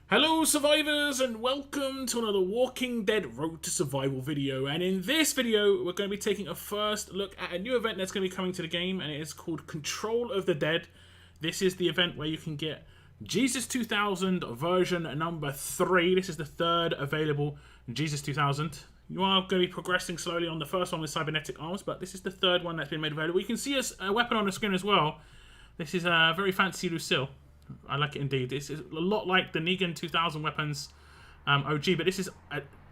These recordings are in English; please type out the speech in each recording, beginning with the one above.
Hello survivors and welcome to another Walking Dead Road to Survival video, and in this video we're going to be taking a first look at a new event that's going to be coming to the game, and it is called Control of the Dead. This is the event where you can get Jesus 2000 version number 3. This is the third available Jesus 2000. You are going to be progressing slowly on the first one with cybernetic arms, but this is the third one that's been made available. You can see a weapon on the screen as well. This is a very fancy Lucille. I like it indeed. It's a lot like the Negan 2000 weapons OG, but this is,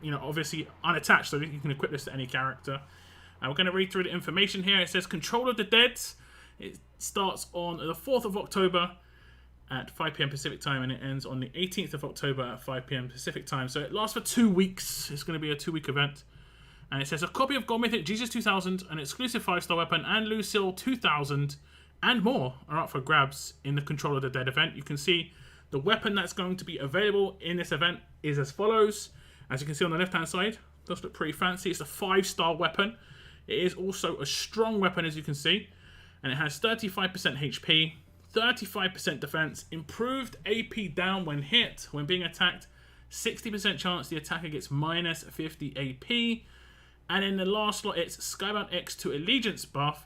obviously unattached, so you can equip this to any character. We're going to read through the information here. It says Control of the Dead. It starts on the 4th of October at 5 PM Pacific time, and it ends on the 18th of October at 5 PM Pacific time. So it lasts for 2 weeks. It's going to be a 2-week event. And it says a copy of Gold Mythic Jesus 2000, an exclusive 5-star weapon, and Lucille 2000 and more are up for grabs in the Control of the Dead event. You can see the weapon that's going to be available in this event is as follows. As you can see on the left hand side, it does look pretty fancy. It's a 5-star weapon. It is also a strong weapon, as you can see, and it has 35% HP, 35% defense, improved AP down when hit, when being attacked, 60% chance the attacker gets minus 50 AP, and in the last slot it's Skybound X2 Allegiance buff.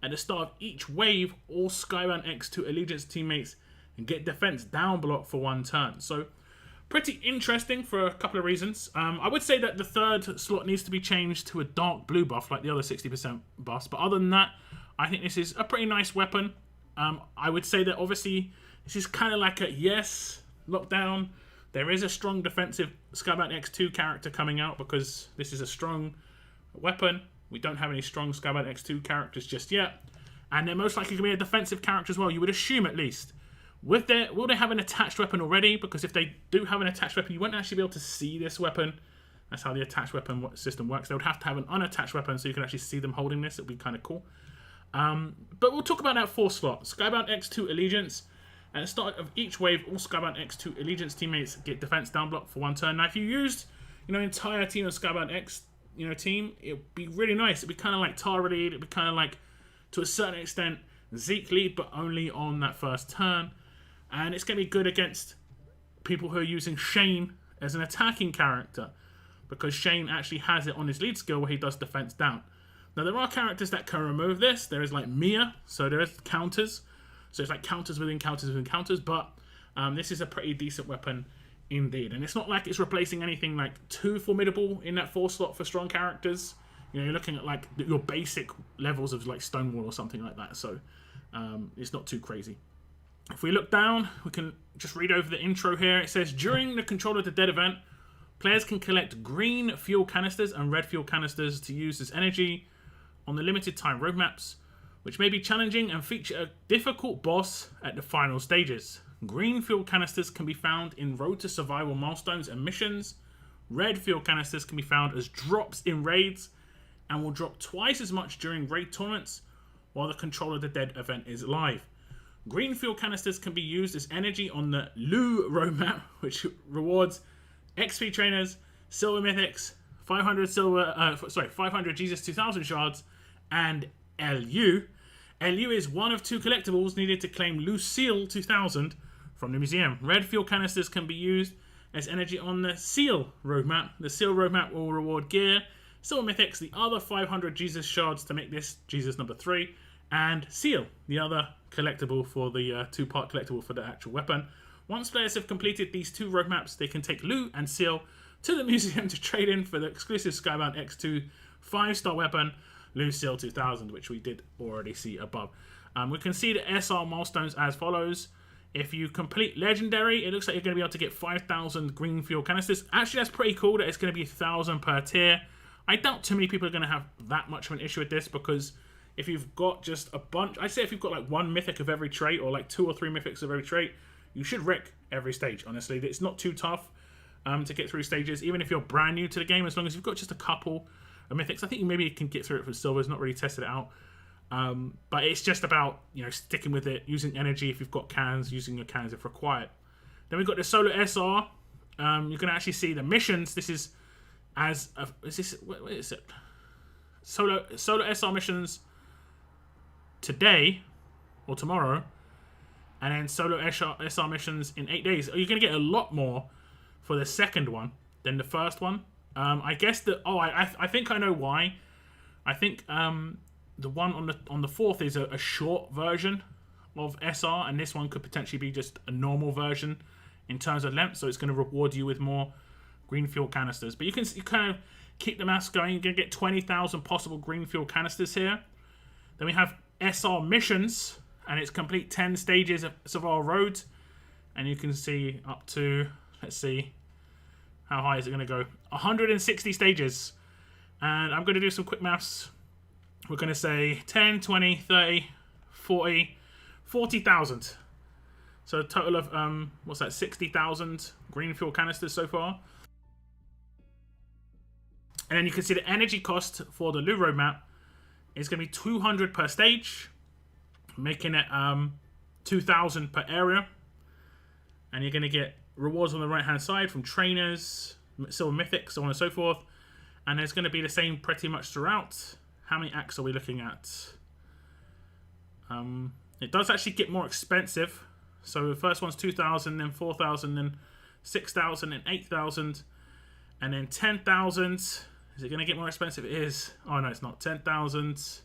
At the start of each wave, all Skybound X2 Allegiance teammates get defense down block for 1 turn. So, pretty interesting for a couple of reasons. I would say that the third slot needs to be changed to a dark blue buff, like the other 60% buffs. But other than that, I think this is a pretty nice weapon. I would say that obviously this is kind of like a lockdown. There is a strong defensive Skybound X2 character coming out because this is a strong weapon. We don't have any strong Skybound X2 characters just yet. And they're most likely going to be a defensive character as well, you would assume at least. Will they have an attached weapon already? Because if they do have an attached weapon, you won't actually be able to see this weapon. That's how the attached weapon system works. They would have to have an unattached weapon so you can actually see them holding this. It would be kind of cool. But we'll talk about that 4th slot. Skybound X2 Allegiance. At the start of each wave, all Skybound X2 Allegiance teammates get defense down block for 1 turn. Now, if you used, an entire team of Skybound X team, it'd be really nice. It'd be kind of like Tara lead. It'd be kind of like, to a certain extent, Zeke lead, but only on that first turn. And it's going to be good against people who are using Shane as an attacking character, because Shane actually has it on his lead skill where he does defense down. Now, there are characters that can remove this. There is like Mia, so there is counters. So it's like counters within counters within counters, but this is a pretty decent weapon indeed. And it's not like it's replacing anything like too formidable in that 4 slot for strong characters. You're looking at like your basic levels of like Stonewall or something like that. So it's not too crazy. If we look down, we can just read over the intro here. It says, during the Control of the Dead event, players can collect green fuel canisters and red fuel canisters to use as energy on the limited time roadmaps, which may be challenging and feature a difficult boss at the final stages. Green fuel canisters can be found in Road to Survival milestones and missions. Red fuel canisters can be found as drops in raids and will drop twice as much during raid tournaments while the Control of the Dead event is live. Green fuel canisters can be used as energy on the Lu roadmap, which rewards XP trainers, silver mythics, 500 Jesus 2000 shards, and LU. LU is one of 2 collectibles needed to claim Lucille 2000 from the museum. Red fuel canisters can be used as energy on the Seal roadmap. The Seal roadmap will reward gear, silver mythics, the other 500 Jesus shards to make this Jesus number 3, and Seal, the other collectible for the 2-part collectible for the actual weapon. Once players have completed these 2 roadmaps, they can take Lu and Seal to the museum to trade in for the exclusive Skybound X2 5-star weapon, Lucille 2000, which we did already see above. We can see the SR milestones as follows. If you complete Legendary, it looks like you're going to be able to get 5,000 green fuel canisters. Actually, that's pretty cool that it's going to be 1,000 per tier. I doubt too many people are going to have that much of an issue with this, because if you've got just a bunch, I'd say if you've got like 1 mythic of every trait, or like 2 or 3 mythics of every trait, you should wreck every stage, honestly. It's not too tough to get through stages, even if you're brand new to the game, as long as you've got just a couple of mythics. I think maybe you can get through it for silvers, not really tested it out. But it's just about, sticking with it, using energy if you've got cans, using your cans if required. Then we've got the Solo SR. You can actually see the missions. This is what is it? Solo SR missions today or tomorrow And then solo SR missions in 8 days. You're going to get a lot more for the second one than the first one. I guess that... Oh, I think I know why. I think the one on the 4th is a short version of SR, and this one could potentially be just a normal version in terms of length, so it's going to reward you with more green fuel canisters. But you kind of keep the maths going. You're going to get 20,000 possible green fuel canisters here. Then we have SR missions, and it's complete 10 stages of Survival Road, and you can see up to, let's see, how high is it going to go? 160 stages. And I'm going to do some quick maths. We're going to say 10, 20, 30, 40, 40,000. So a total of, what's that, 60,000 green fuel canisters so far. And then you can see the energy cost for the Lou roadmap is going to be 200 per stage, making it 2,000 per area. And you're going to get rewards on the right hand side from trainers, silver mythic, so on and so forth. And it's going to be the same pretty much throughout. How many acts are we looking at? It does actually get more expensive. So the first one's 2,000, then 4,000, then 6,000, then 8,000, and then 10,000. Is it going to get more expensive? It is. Oh no, it's not. 10,000,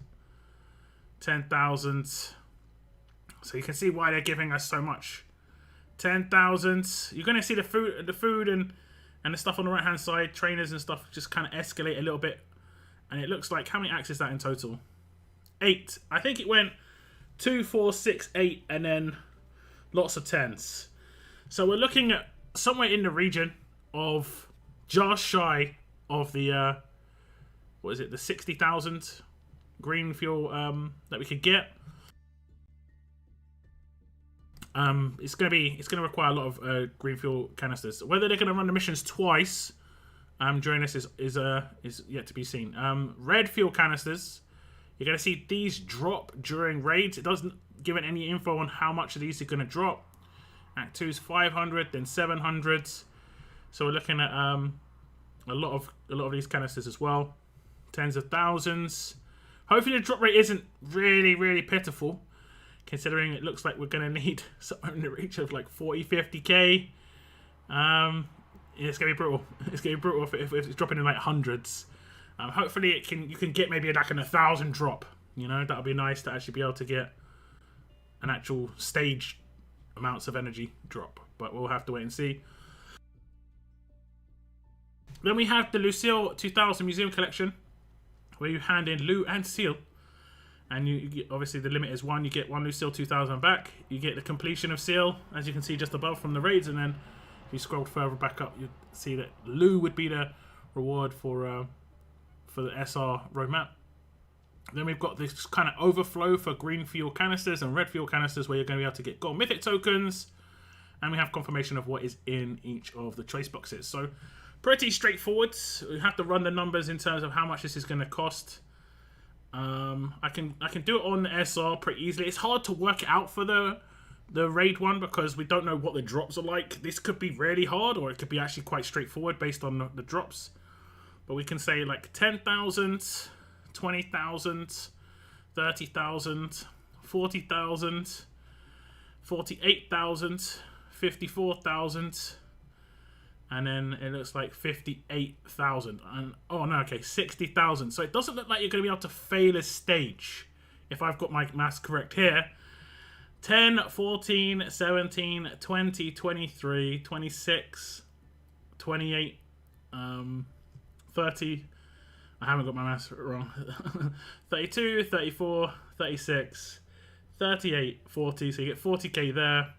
10,000. So you can see why they're giving us so much. 10,000. You're going to see the food and the stuff on the right hand side, trainers and stuff, just kind of escalate a little bit. And it looks like, how many acts is that in total? 8. I think it went 2, 4, 6, 8, and then lots of 10s. So we're looking at somewhere in the region of just shy of the what is it, the 60,000 green fuel that we could get. It's gonna require a lot of green fuel canisters. Whether they're gonna run the missions twice during this is yet to be seen. Red fuel canisters, you're gonna see these drop during raids. It doesn't give it any info on how much of these are gonna drop. Act 2 is 500, then 700. So we're looking at a lot of these canisters as well. Tens of thousands. Hopefully the drop rate isn't really pitiful, considering it looks like we're going to need something in the reach of like 40, 50k. It's going to be brutal. It's going to be brutal if it's dropping in like hundreds. Hopefully you can get maybe like an 1,000 drop. You know, that would be nice to actually be able to get an actual stage amounts of energy drop. But we'll have to wait and see. Then we have the Lucille 2000 Museum Collection, where you hand in Lou and Seal. And you get, obviously the limit is 1. You get 1 Lucille 2000 back. You get the completion of Seal, as you can see just above from the raids. And then if you scroll further back up, you see that Lou would be the reward for the SR roadmap. Then we've got this kind of overflow for green fuel canisters and red fuel canisters, where you're going to be able to get gold mythic tokens. And we have confirmation of what is in each of the choice boxes. So pretty straightforward. We have to run the numbers in terms of how much this is going to cost. I can do it on the SR pretty easily. It's hard to work it out for the raid one because we don't know what the drops are like. This could be really hard, or it could be actually quite straightforward based on the drops. But we can say like 10,000, 20,000, 30,000, 40,000, 48,000, 54,000. And then it looks like 58,000. And oh no, okay, 60,000. So it doesn't look like you're going to be able to fail a stage, if I've got my maths correct here. 10, 14, 17, 20, 23, 26, 28, 30. I haven't got my maths wrong. 32, 34, 36, 38, 40. So you get 40k there.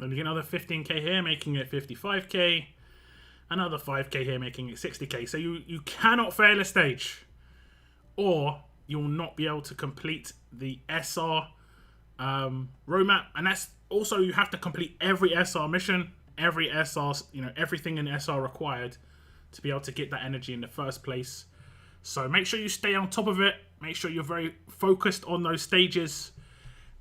And you get another 15k here, making it 55k. Another 5k here, making it 60k. So you cannot fail a stage, or you'll not be able to complete the SR roadmap. And that's also, you have to complete every SR mission, every SR, everything in SR required to be able to get that energy in the first place. So make sure you stay on top of it. Make sure you're very focused on those stages.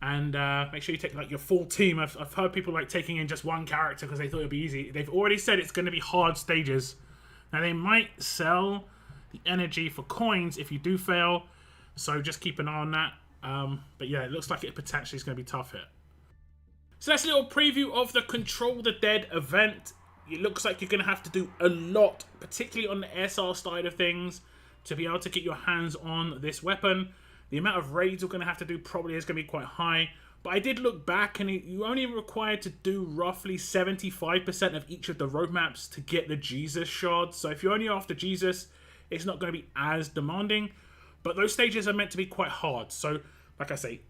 And make sure you take like your full team. I've heard people like taking in just one character because they thought it'd be easy. They've already said it's going to be hard stages. Now they might sell the energy for coins if you do fail, so just keep an eye on that. But yeah, it looks like it potentially is going to be tough here. So that's a little preview of the Control the Dead event. It looks like you're going to have to do a lot, particularly on the SR side of things, to be able to get your hands on this weapon. The amount of raids you're going to have to do probably is going to be quite high. But I did look back, and you only required to do roughly 75% of each of the roadmaps to get the Jesus shards. So if you're only after Jesus, it's not going to be as demanding. But those stages are meant to be quite hard. So, like I say,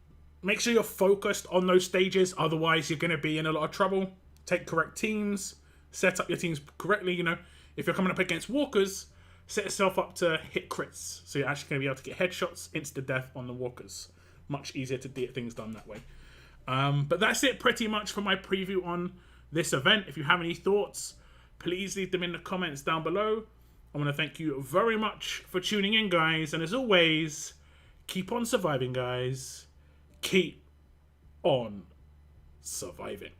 make sure you're focused on those stages. Otherwise, you're going to be in a lot of trouble. Take correct teams. Set up your teams correctly. You know, if you're coming up against walkers, set yourself up to hit crits. So you're actually going to be able to get headshots, insta-death on the walkers. Much easier to get things done that way. But that's it pretty much for my preview on this event. If you have any thoughts, please leave them in the comments down below. I want to thank you very much for tuning in, guys. And as always, keep on surviving, guys. Keep on surviving.